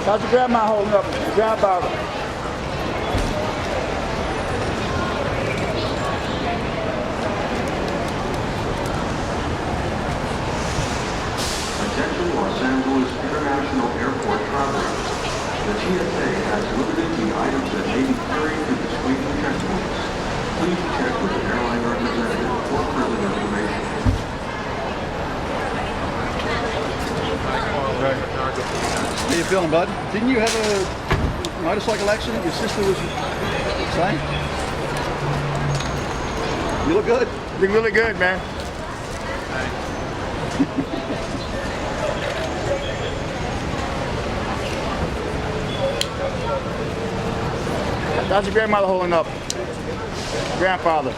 How's your grandma holding up? Your grandfather? Attention Los Angeles International Airport travelers. The TSA has limited the items that may be carried through the screening checkpoints. Please check with an airline representative for further information. How you feeling, bud? Didn't you have a motorcycle accident? Your sister was saying? You look good. Looking really good, man. How's your grandmother holding up? Grandfather?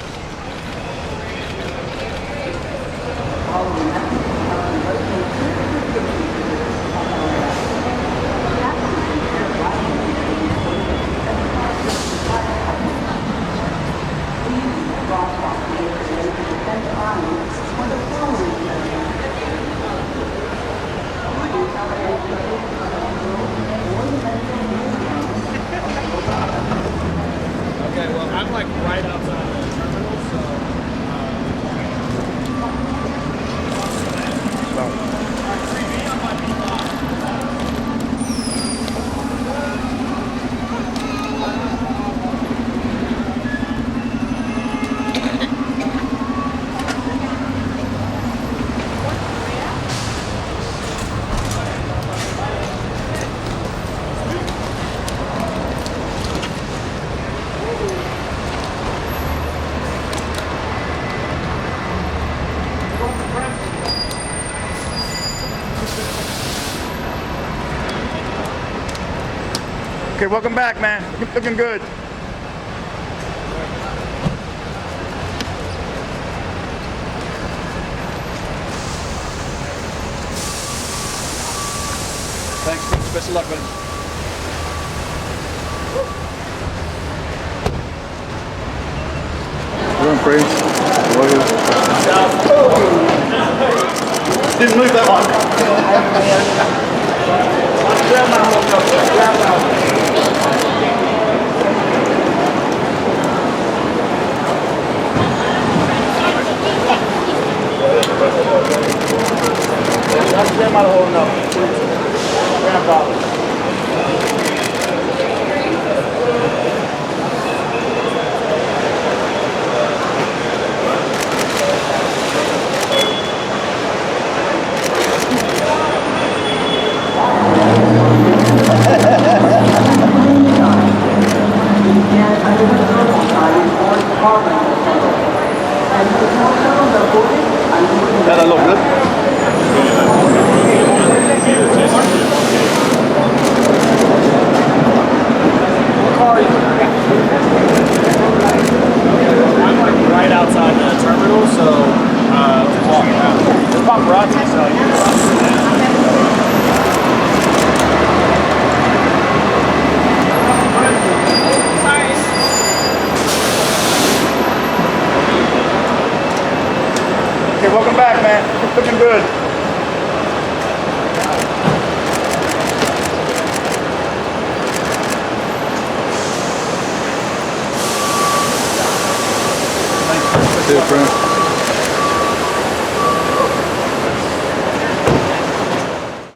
Okay, well, I'm like right outside of the terminal, so Okay, welcome back, man. Looking good. Thanks. Best of luck, buddy. Doing free. Didn't move that one. Grandma holding up. Grandma. How's your grandmother holding up? Grandfather?